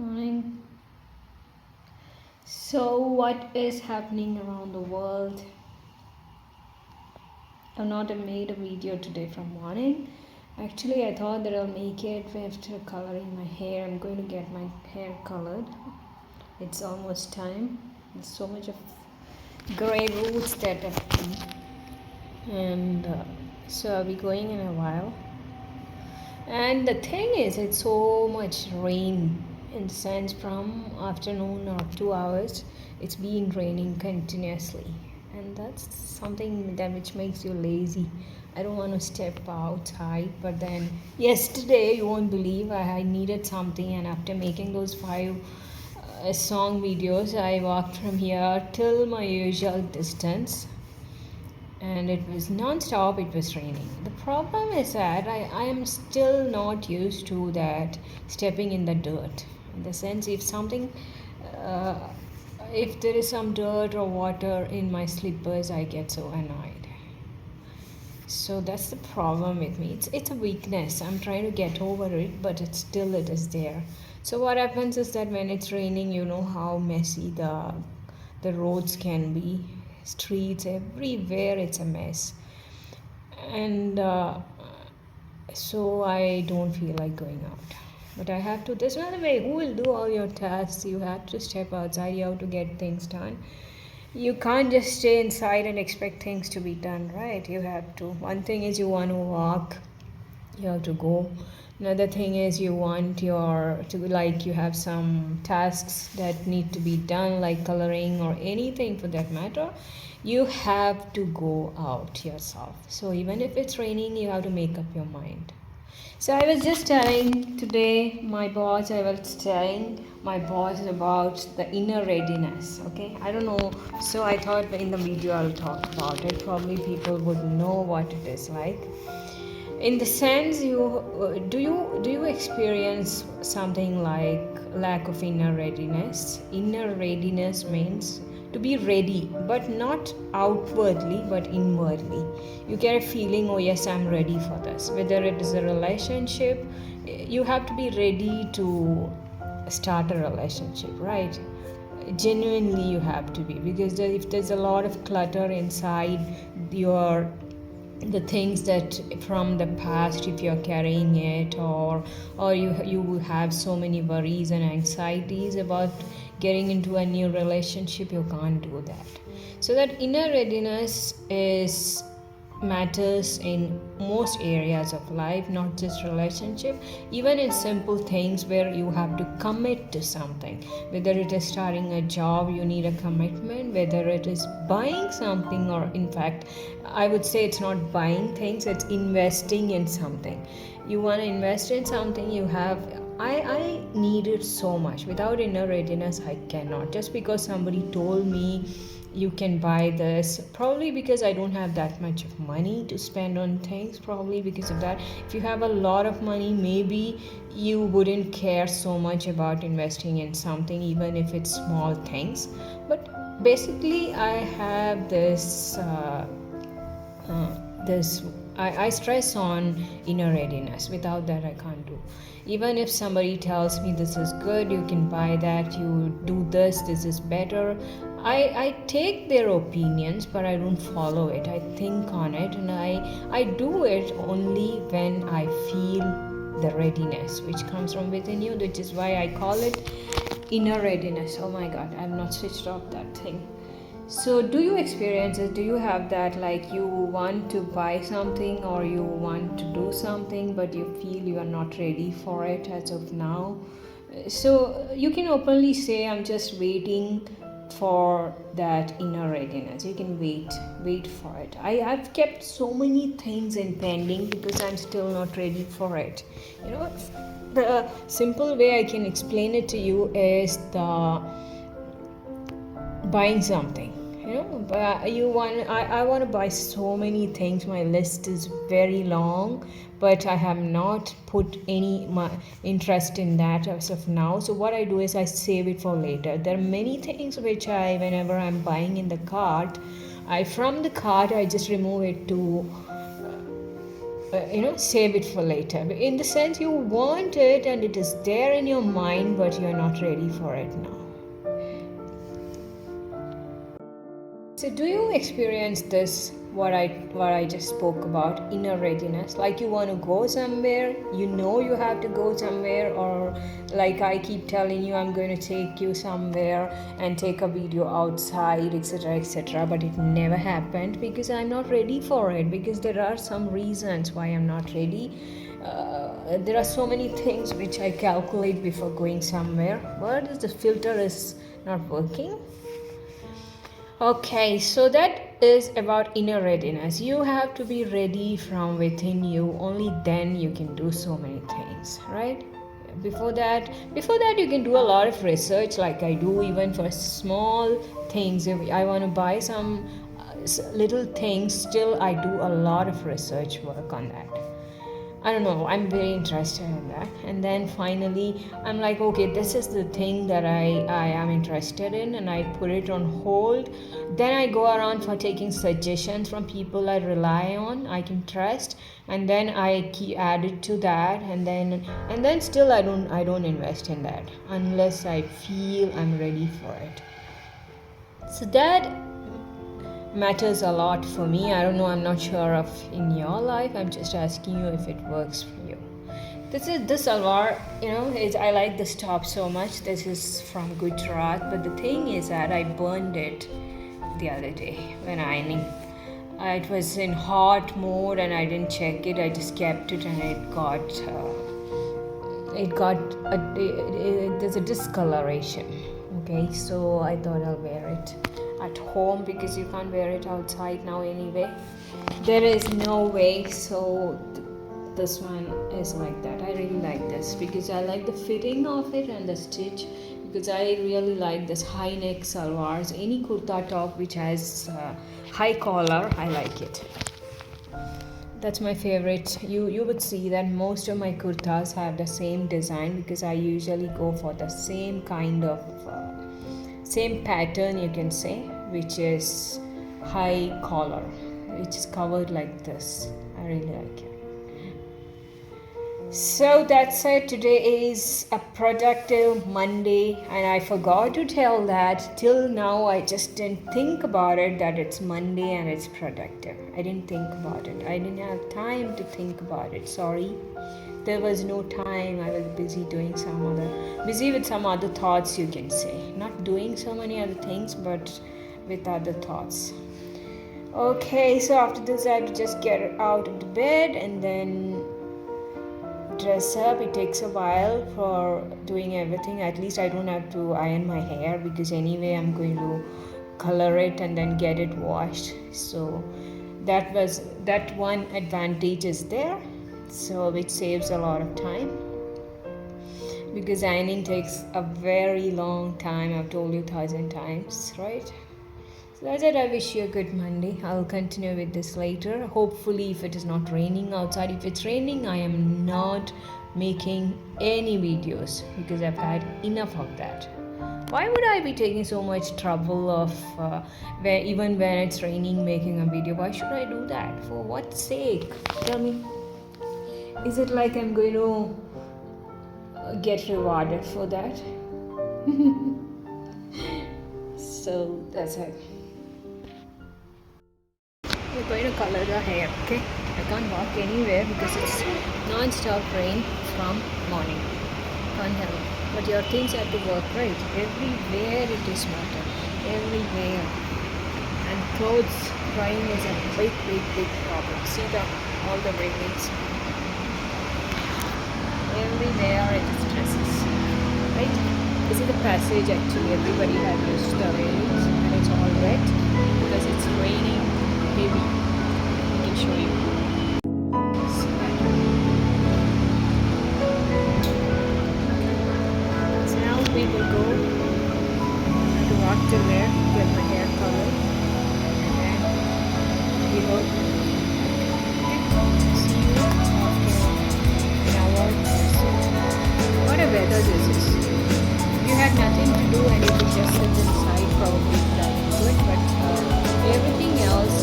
morning. So, what is happening around the world? I've not made a video today from morning. Actually, I thought that I'll make it after coloring my hair. I'm going to get my hair colored. It's almost time. There's so much of gray roots that have come, and so I'll be going in a while. And the thing is, it's so much rain in the sense from afternoon or 2 hours, it's been raining continuously. And that's something that which makes you lazy. I don't want to step outside, but then yesterday, you won't believe, I needed something, and after making those 5 song videos, I walked from here till my usual distance, and it was non-stop. It was raining. The problem is that I am still not used to that stepping in the dirt, in the sense uh, if there is some dirt or water in my slippers, I get so annoyed. So that's the problem with me. It's a weakness. I'm trying to get over it, but it is there. So what happens is that when it's raining, you know how messy the roads can be. Streets everywhere, it's a mess. And so I don't feel like going out. But I have to. There's another way. Who will do all your tasks? You have to step outside. You have to get things done. You can't just stay inside and expect things to be done, right? You have to. One thing is you want to walk, you have to go. Another thing is you have some tasks that need to be done, like coloring or anything for that matter. You have to go out yourself. So even if it's raining, you have to make up your mind. So I was just telling today my boss about the inner readiness. Okay, I don't know. So I thought in the video I'll talk about it. Probably people would know what it is like. In the sense, do you experience something like lack of inner readiness? Inner readiness means to be ready, but not outwardly, but inwardly. You get a feeling, oh yes, I'm ready for this. Whether it is a relationship, you have to be ready to start a relationship, right? Genuinely, you have to be, because if there's a lot of clutter inside the things that from the past, if you're carrying it, or you have so many worries and anxieties about getting into a new relationship, you can't do that. So that inner readiness matters in most areas of life, not just relationship, even in simple things where you have to commit to something. Whether it is starting a job, you need a commitment. Whether it is buying something, or in fact, I would say it's not buying things, it's investing in something. You want to invest in something, I need it so much. Without inner readiness, I cannot. Just because somebody told me you can buy this, probably because I don't have that much of money to spend on things, probably because of that. If you have a lot of money, maybe you wouldn't care so much about investing in something, even if it's small things. But basically, I have I stress on inner readiness. Without that, I can't do. Even if somebody tells me this is good, you can buy that, you do this is better, I take their opinions, but I don't follow it. I think on it, and I do it only when I feel the readiness which comes from within you, which is why I call it inner readiness. Oh my god, I've not switched off that thing. So do you experience it? Do you have that, like you want to buy something or you want to do something, but you feel you are not ready for it as of now? So you can openly say, I'm just waiting for that inner readiness. You can wait for it. I've kept so many things in pending because I'm still not ready for it. The simple way I can explain it to you is the buying something. I want to buy so many things. My list is very long, but I have not put any interest in that as of now. So what I do is I save it for later. There are many things which whenever I'm buying in the cart, from the cart I just remove it to save it for later. In the sense, you want it and it is there in your mind, but you're not ready for it now. So do you experience this, what I just spoke about, inner readiness? Like you want to go somewhere, you have to go somewhere, or like I keep telling you I'm going to take you somewhere and take a video outside, etc., but it never happened because I'm not ready for it, because there are some reasons why I'm not ready. There are so many things which I calculate before going somewhere, but the filter is not working. Okay, so that is about inner readiness. You have to be ready from within you. Only then you can do so many things, right? Before that you can do a lot of research, like I do even for small things. If I want to buy some little things, still I do a lot of research work on that. I don't know, I'm very interested in that. And then finally, I'm like, okay, this is the thing that I am interested in, and I put it on hold. Then I go around for taking suggestions from people I rely on, I can trust, and then I add it to that, and then still I don't invest in that unless I feel I'm ready for it. So that matters a lot for me. I don't know, I'm not sure of in your life. I'm just asking you if it works for you. This salwar, I like this top so much. This is from Gujarat, but the thing is that I burned it the other day when ironing. It was in hot mode and I didn't check it. I just kept it and there's a discoloration. Okay, so I thought I'll wear it at home because you can't wear it outside now anyway. There is no way, so this one is like that. I really like this because I like the fitting of it and the stitch, because I really like this high neck salwars. Any kurta top which has high collar, I like it. That's my favorite. You would see that most of my kurtas have the same design because I usually go for the same kind of same pattern, you can say, which is high collar, which is covered like this. I really like it. So that's it. Today is a productive Monday, and I forgot to tell that. Till now I just didn't think about it, that it's Monday and it's productive. I didn't think about it. I didn't have time to think about it. Sorry. There was no time. I was busy with some other thoughts, you can say. Not doing so many other things, but with other thoughts. Okay, so after this I have to just get out of the bed and then dress up. It takes a while for doing everything. At least I don't have to iron my hair, because anyway I'm going to color it and then get it washed. So that one advantage is there. So which saves a lot of time, because ironing takes a very long time. I've told you 1,000 times, right? So that's it. I wish you a good Monday. I'll continue with this later. Hopefully, if it is not raining outside. If it's raining, I am not making any videos because I've had enough of that. Why would I be taking so much trouble of even when it's raining making a video? Why should I do that? For what sake? Tell me. Is it like I'm going to get rewarded for that? So that's it. We're going to color the hair, okay? I can't walk anywhere because it's non-stop rain from morning. Can't help it. But your things have to work, right? Everywhere it is water. Everywhere. And clothes drying is a big problem. See all the railings. Everywhere it is stresses, right? This is the passage actually. Everybody has used the railings and it's all wet because it's raining heavy. I can show you. So now we will go to walk till there, get my hair colored, and then we will see you after an hour. What a weather this is. If you had nothing to do and you could just sit inside, probably that would be good, but everything else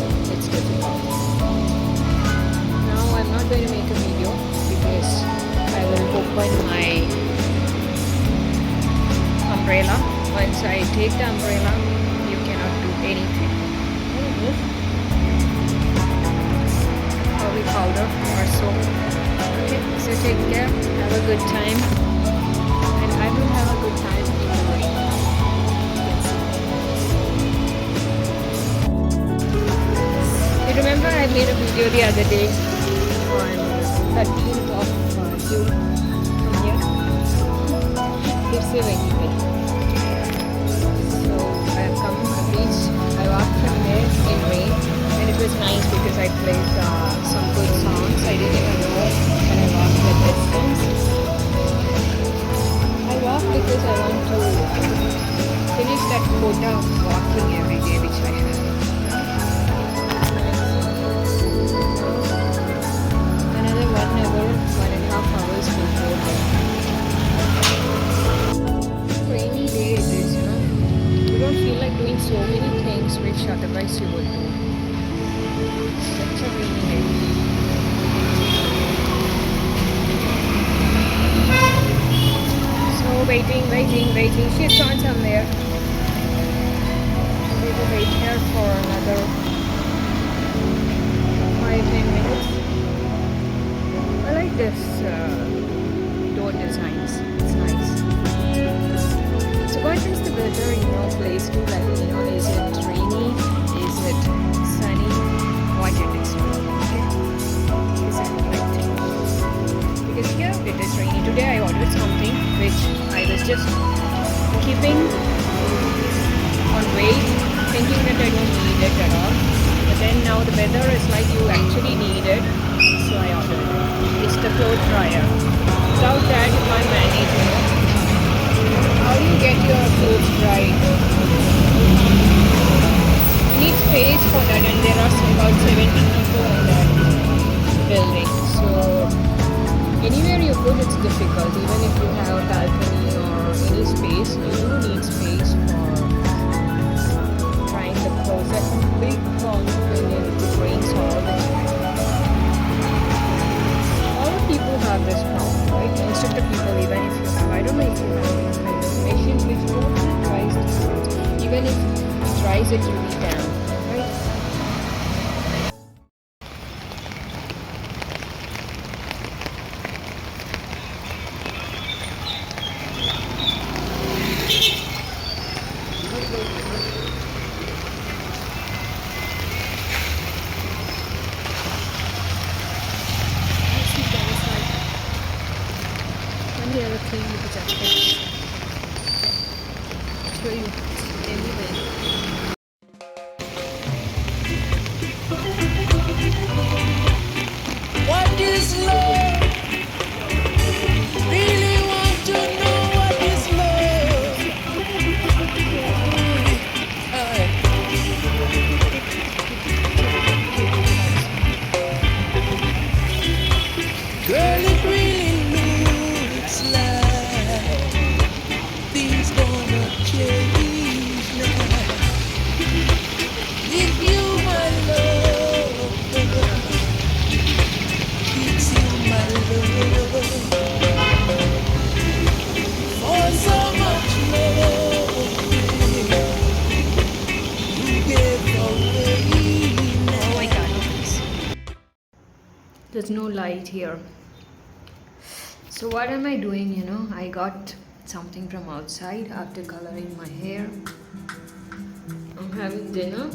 I take the umbrella, you cannot do anything. What is this? Holy powder or soap. Okay, so take care, have a good time, and I will have a good time in the rain. You remember I made a video the other day on 13th of June from here? It's a rainy day. So I have come to the beach. I walked from there in rain, and it was nice because I played some good songs. I didn't even know when I walked the distance. I walked because I want to finish that quota of walking every day which I have. Another 1 hour, 1.5 hours before. Rainy day it is, you know. You don't feel like doing so many things which otherwise you would do. Such a rainy day. So waiting. She's gone somewhere. We will wait here for another 5-10 minutes. I like this door designs. It's nice. So what is the weather in your place too? Like, you know, is it rainy? Is it sunny? What it is? Okay. Is it right? Because here it is rainy. Today I ordered something which I was just keeping on wait, thinking that I don't need it at all. But then now the weather is like you actually need it, so I ordered it. It's the clothes dryer. Without that you can't manage, you know. How do you get your clothes dried? You need space for that, and there are about 70 people in that building. So anywhere you put it's difficult. Even if you have a balcony or any space, you do need space for drying the clothes. That's a big problem when it rains all the time. All the people have this problem, right? Most of the people, even if you have, I don't know if you have these kind of machines which totally dries the clothes. Even if it dries it really down, right? The other thing with the jacket. I'll show you anyway. What is love? Really want to know what is love? Girl, it really looks like things gonna change now. If you, my love, keeps you, my love, for so much love you gave away now. Oh my god. There's no light here. So what am I doing, you know? I got something from outside after coloring my hair. I'm having dinner.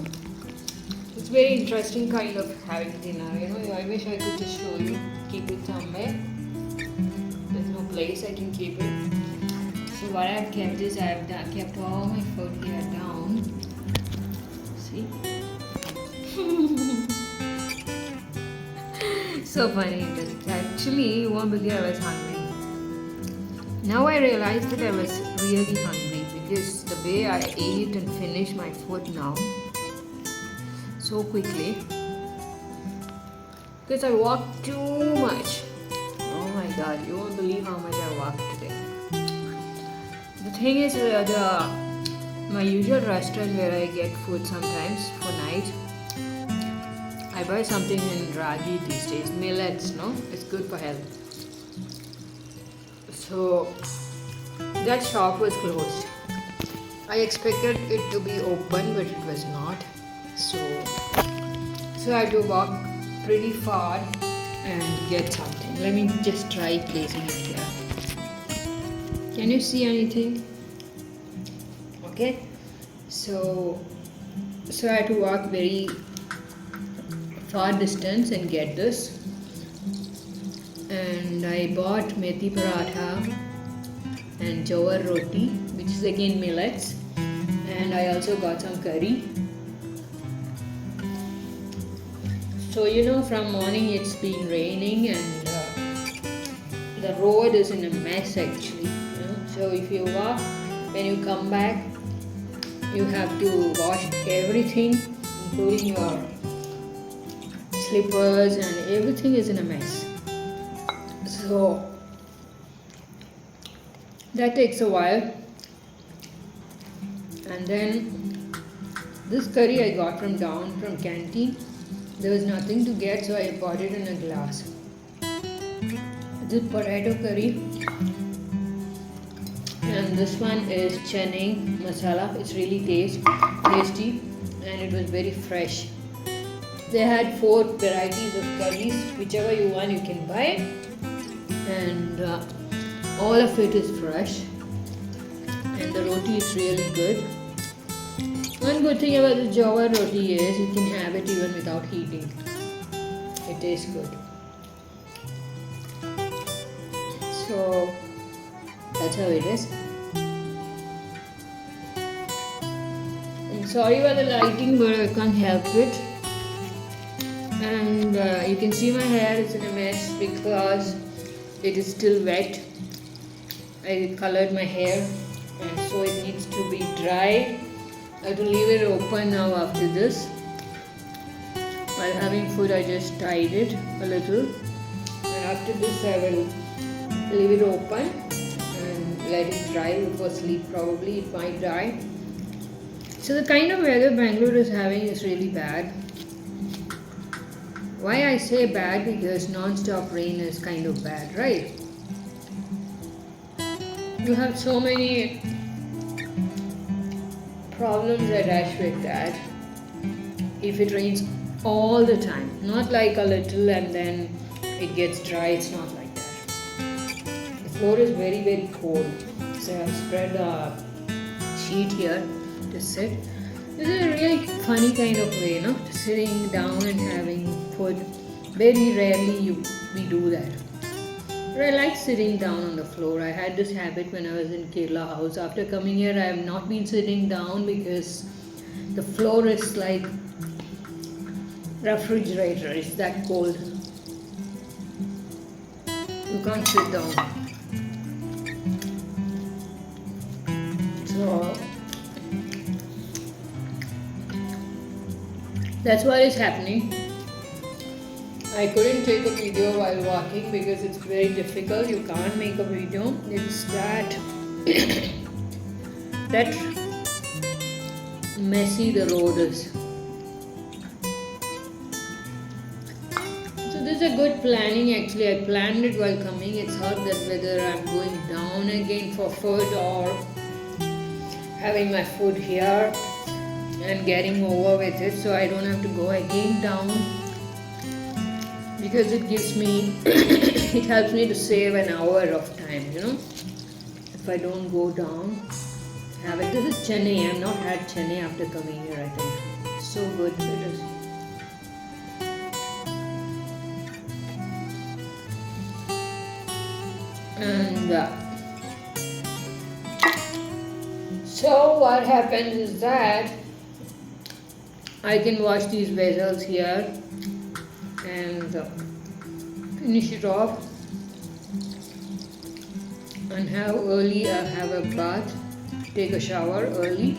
It's very interesting kind of having dinner, you know. I wish I could just show you, keep it somewhere. There's no place I can keep it. So what I've kept is I've kept all my food here down. See? So funny. Actually, you won't believe I was hungry. Now I realized that I was really hungry because the way I ate and finished my food now so quickly, because I walked too much. Oh my god, you won't believe how much I walked today. The thing is, my usual restaurant where I get food sometimes for night, I buy something in ragi these days, millets, no? It's good for health. So that shop was closed. I expected it to be open, but it was not. So I had to walk pretty far and get something. Let me just try placing it here. Can you see anything? Okay. So I had to walk very far distance and get this. And I bought methi paratha and jowar roti, which is again millets, and I also got some curry. So from morning it's been raining and the road is in a mess actually. So if you walk, when you come back, you have to wash everything, including your slippers, and everything is in a mess. So that takes a while. And then this curry I got from canteen. There was nothing to get, so I bought it in a glass. This potato curry, and this one is chane masala. It's really tasty, and it was very fresh. They had 4 varieties of curries, whichever you want you can buy, and all of it is fresh, and the roti is really good. One good thing about the jowar roti is you can have it even without heating. It tastes good. So that's how it is. I'm sorry about the lighting, but I can't help it. And you can see my hair is in a mess because it is still wet. I colored my hair, and so it needs to be dry. I have to leave it open now after this. While having food, I just tied it a little, and after this I will leave it open and let it dry before sleep. Probably it might dry. So the kind of weather Bangalore is having is really bad. Why I say bad? Because non-stop rain is kind of bad, right? You have so many problems attached with that if it rains all the time, not like a little and then it gets dry. It's not like that. The floor is very, very cold, so I've spread a sheet here to sit. This is a really funny kind of way, sitting down and having food. Very rarely we do that. But I like sitting down on the floor. I had this habit when I was in Kerala house. After coming here, I have not been sitting down because the floor is like refrigerator. It's that cold. You can't sit down. So that's what is happening. I couldn't take a video while walking because it's very difficult. You can't make a video. It's that messy the road is. So this is a good planning actually. I planned it while coming. It's hard that whether I'm going down again for food or having my food here and getting over with it, so I don't have to go again down. Because it gives me, it helps me to save an hour of time, if I don't go down, have it. This is chane. I have not had chane after coming here, I think. So good it is. And so what happens is that I can wash these vessels here and finish it off and have a bath, take a shower early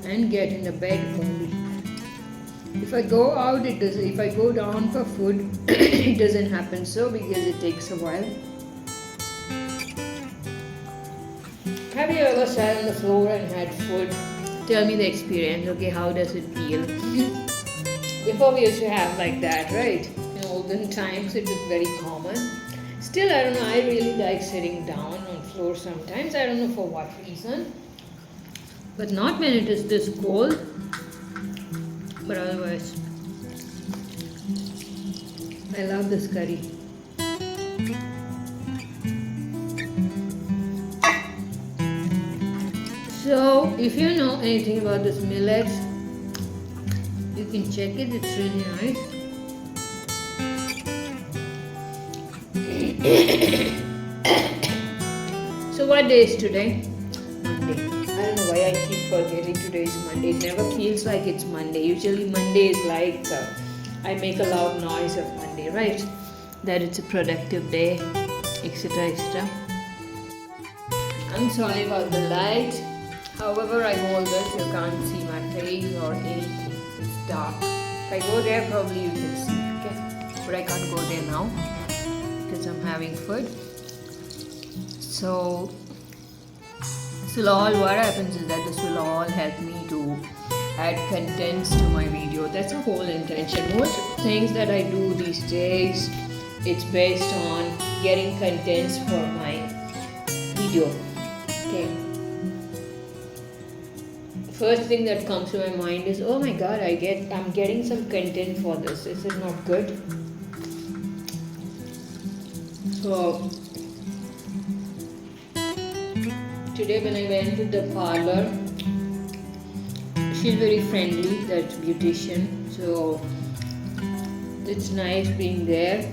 and get in the bed early. If I go out, it does. If I go down for food, it doesn't happen so because it takes a while. Have you ever sat on the floor and had food? Tell me the experience. Okay, how does it feel? Before we used to have like that, right? In olden times, it was very common. Still, I don't know. I really like sitting down on floor sometimes. I don't know for what reason. but not when it is this cold. But otherwise, I love this curry. So, if you know anything about this millets, you can check it. It's really nice. So, what day is today? Monday. I don't know why I keep forgetting today is Monday. It never feels like it's Monday. Usually, Monday is like I make a loud noise of Monday, right? That it's a productive day, etc. etc. I'm sorry about the light. However, I hold this, you can't see my face or anything. It's dark. If I go there, probably you can see. Okay, but I can't go there now because I'm having food. So this will all, what happens is that this will all help me to add contents to my video. That's the whole intention. Most things that I do these days, it's based on getting contents for my video. Okay. First thing that comes to my mind is, oh my god, I'm getting some content for this. Is it not good? So today when I went to the parlor, she's very friendly, that beautician. So it's nice being there.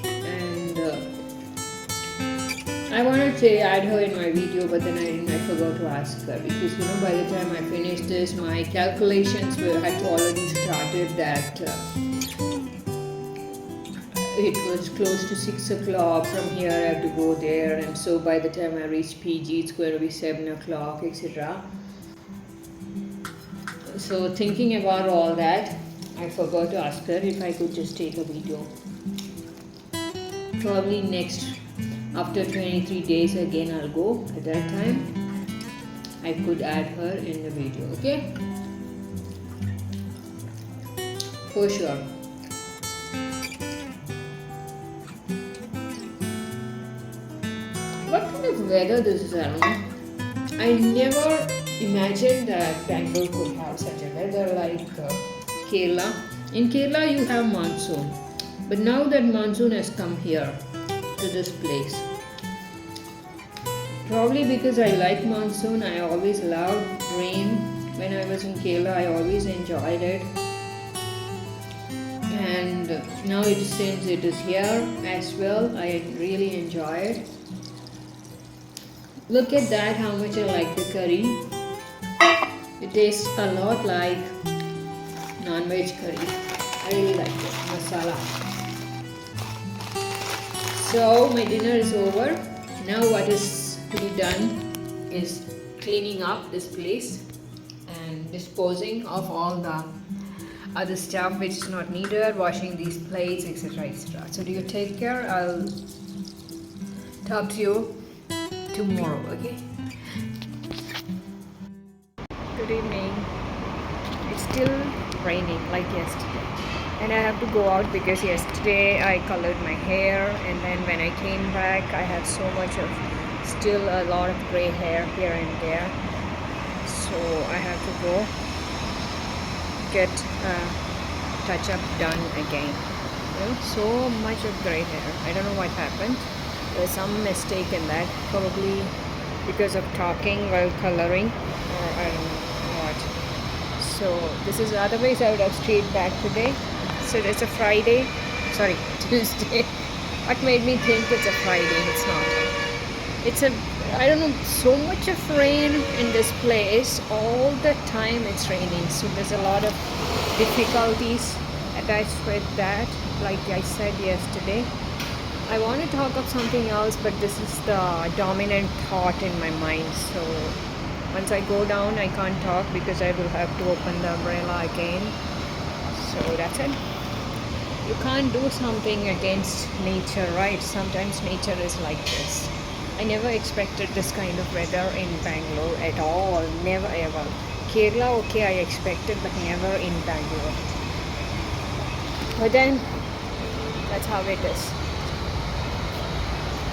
And I wanted to add her in my video, but then I forgot to ask her, because by the time I finished this, my calculations had already started that it was close to 6 o'clock. From here I have to go there, and so by the time I reach PG, it's going to be 7 o'clock, etc. So thinking about all that, I forgot to ask her if I could just take a video. Probably after 23 days again I'll go. At that time I could add her in the video, okay? For sure. What kind of weather this is, I don't know. I never imagined that Bangalore could have such a weather like Kerala. In Kerala you have monsoon, but now that monsoon has come here to this place. Probably because I like monsoon. I always loved rain. When I was in Kerala, I always enjoyed it. And now since it is here as well, I really enjoy it. Look at that, how much I like the curry. It tastes a lot like non-veg curry. I really like it, masala. So my dinner is over. Now what is to be done is cleaning up this place and disposing of all the other stuff which is not needed, washing these plates, etc. etc. So do you take care? I'll talk to you tomorrow, okay? Good evening. It's still raining like yesterday, and I have to go out because yesterday I colored my hair, and then when I came back I had still a lot of gray hair here and there, so I have to go get touch up done again. So much of gray hair. I don't know what happened. There's some mistake in that, probably because of talking while coloring, or I don't know what. So this is, otherwise I would have stayed back today. So it's a Friday, sorry, Tuesday. What made me think it's a Friday? It's not. It's I don't know, so much of rain in this place. All the time it's raining, so there's a lot of difficulties attached with that. Like I said yesterday, I want to talk of something else, but this is the dominant thought in my mind. So once I go down, I can't talk because I will have to open the umbrella again. So that's it. You can't do something against nature, right? Sometimes nature is like this. I never expected this kind of weather in Bangalore at all. Never ever. Kerala, okay, I expected, but never in Bangalore. But then, that's how it is.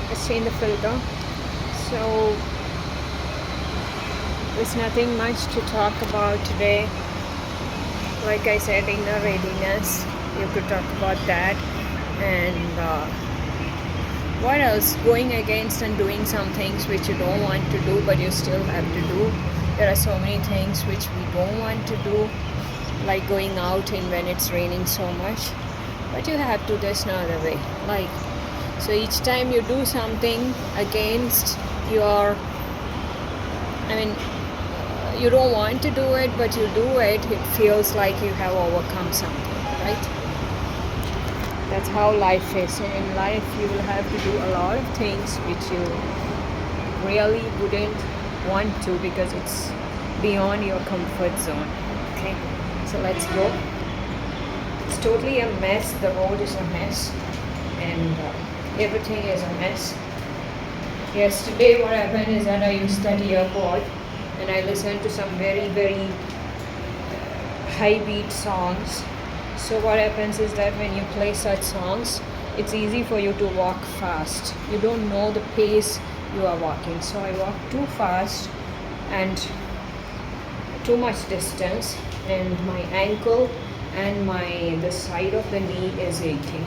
Let's change the filter. So There's nothing much to talk about today. Like I said, inner readiness. You could talk about that. And what else? Going against and doing some things which you don't want to do, but you still have to do. There are so many things which we don't want to do, like going out in when it's raining so much. But you have to. There's no other way. Like, so each time you do something against your, you don't want to do it, but you do it, it feels like you have overcome something, right? That's how life is. So in life, you will have to do a lot of things which you really wouldn't want to because it's beyond your comfort zone. Okay, so let's go. It's totally a mess. The road is a mess, and everything is a mess. Yesterday, what happened is that I used that earbud and I listened to some very, very high beat songs. So what happens is that when you play such songs, it's easy for you to walk fast. You don't know the pace you are walking. So I walked too fast and too much distance, and my ankle and the side of the knee is aching.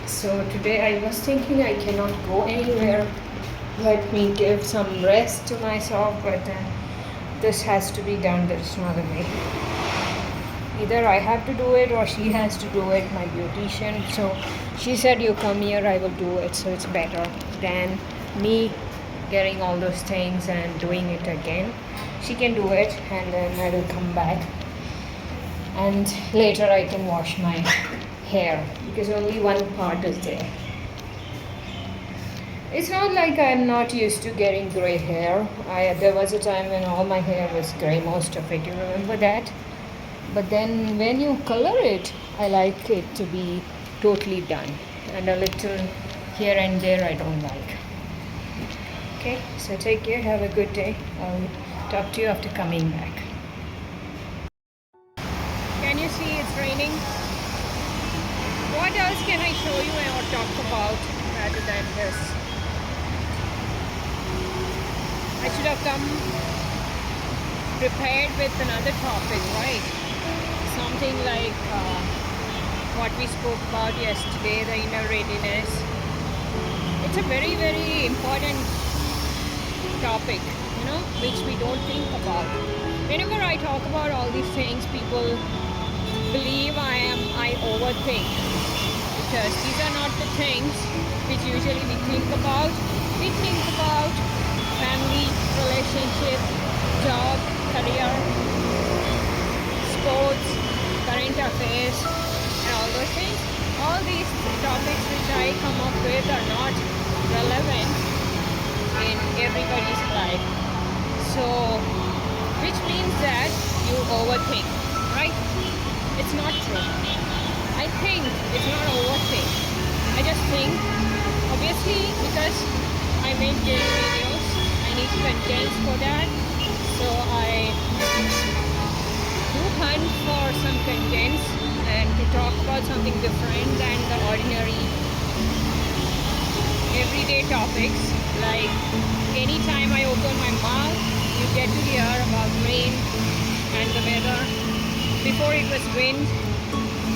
So today I was thinking I cannot go anywhere. Let me give some rest to myself, but this has to be done. There's no other way. Either I have to do it or she has to do it, my beautician. So she said, you come here, I will do it. So it's better than me getting all those things and doing it again. She can do it and then I will come back. And later I can wash my hair because only one part is there. It's not like I'm not used to getting gray hair. There was a time when all my hair was gray, most of it. You remember that? But then when you color it, I like it to be totally done. And a little here and there I don't like. Okay, so take care, have a good day. I'll talk to you after coming back. Can you see it's raining? What else can I show you or talk about rather than this? I should have come prepared with another topic, right? Something like what we spoke about yesterday, the inner readiness. It's a very, very important topic, which we don't think about. Whenever I talk about all these things, people believe I overthink, because these are not the things which usually we think about. We think about family, relationship, job, career, sports, current affairs, and all those things. All these topics which I come up with are not relevant in everybody's life. So, which means that you overthink, right? It's not true. I think it's not overthink. I just think, obviously, because I make daily videos, I need contents for that. So I do hunt for some contents and to talk about something different than the ordinary everyday topics. Like anytime I open my mouth, you get to hear about rain and the weather. Before it was wind.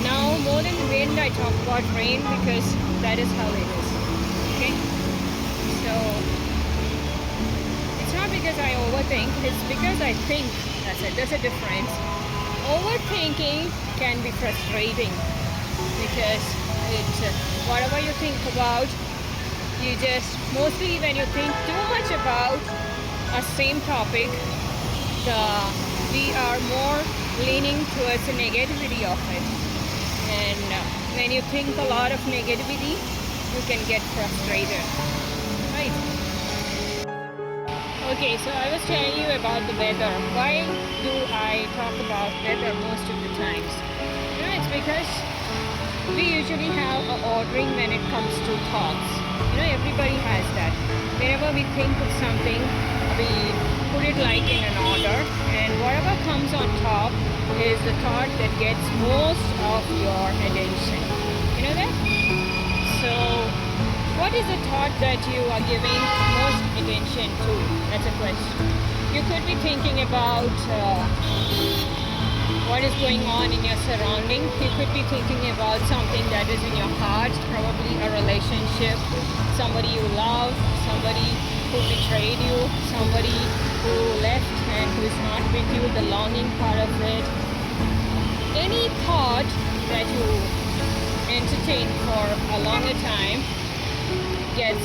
Now more than wind, I talk about rain because that is how it is. Okay? So it's not because I overthink, it's because I think. That's it. There's a difference. Overthinking can be frustrating because it's whatever you think about, you just mostly when you think too much about a same topic, we are more leaning towards the negativity of it. And when you think a lot of negativity, you can get frustrated, right? Okay, so I was telling you about the weather. Why do I talk about weather most of the times? It's because we usually have an ordering when it comes to thoughts. Everybody has that. Whenever we think of something, we put it like in an order, and whatever comes on top is the thought that gets most of your attention. You know that? So, what is the thought that you are giving most attention to? That's a question. You could be thinking about what is going on in your surrounding. You could be thinking about something that is in your heart, probably a relationship, somebody you love, somebody who betrayed you, somebody who left and who is not with you, the longing part of it. Any thought that you entertain for a longer time gets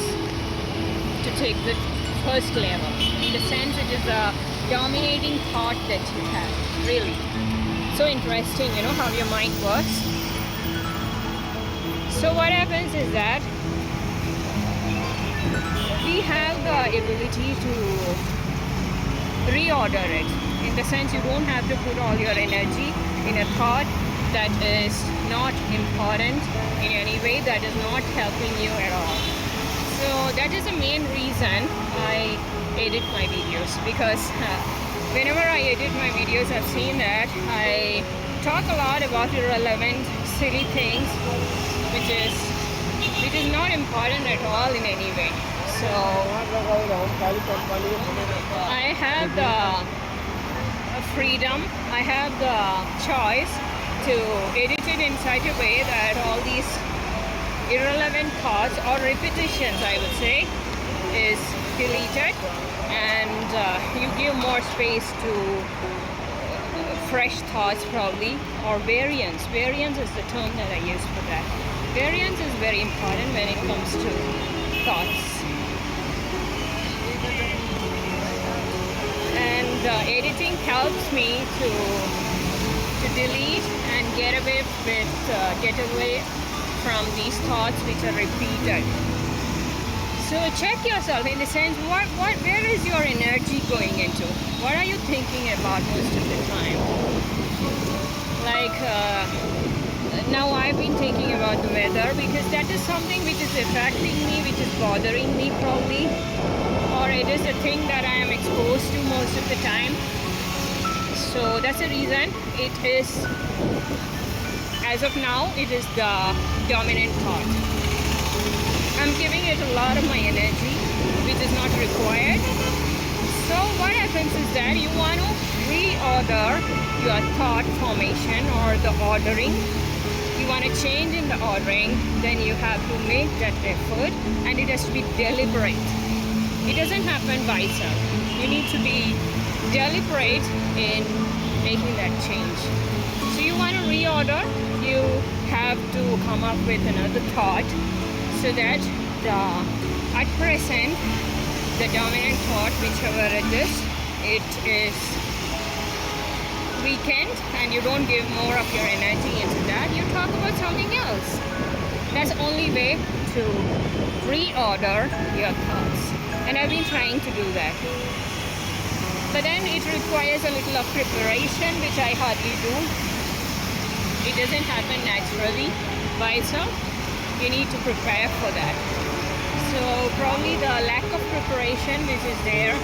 to take the first level. In the sense, it is a dominating thought that you have, really. So interesting, you know, how your mind works. So what happens is that we have the ability to reorder it. In the sense, you don't have to put all your energy in a thought that is not important in any way, that is not helping you at all. So that is the main reason I edit my videos, because whenever I edit my videos, I've seen that I talk a lot about irrelevant, silly things, which is not important at all in any way. So I have the freedom, I have the choice to edit it in such a way that all these irrelevant thoughts or repetitions, I would say, is deleted, and you give more space to fresh thoughts, probably, or variance. Variance is the term that I use for that. Variance is very important when it comes to thoughts. And editing helps me to delete and get away from these thoughts which are repeated. So check yourself, in the sense, where is your energy going into? What are you thinking about most of the time? Like now I've been thinking about the weather, because that is something which is affecting me, which is bothering me probably, or it is a thing that I am exposed to most of the time. So that's the reason it is, as of now, it is the dominant thought. I'm giving it a lot of my energy, which is not required. So what happens is that you want to reorder your thought formation, or the ordering. You want to change in the ordering, then you have to make that effort, and it has to be deliberate. It doesn't happen by itself. You need to be deliberate in making that change. So you want to reorder, you have to come up with another thought, so that at present, the dominant thought, whichever it is weakened, and you don't give more of your energy into that. You talk about something else. That's the only way to reorder your thoughts, and I've been trying to do that. But then it requires a little of preparation, which I hardly do. It doesn't happen naturally by itself. You need to prepare for that. So probably the lack of preparation which is there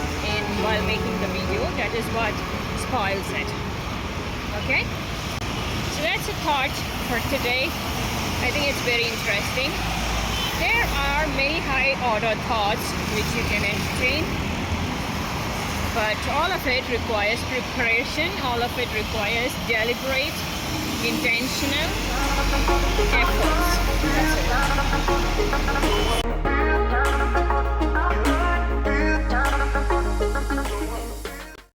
while making the video, that is what spoils it. Okay? So that's a thought for today. I think it's very interesting. There are many high order thoughts which you can entertain, but all of it requires preparation, all of it requires deliberate, intentional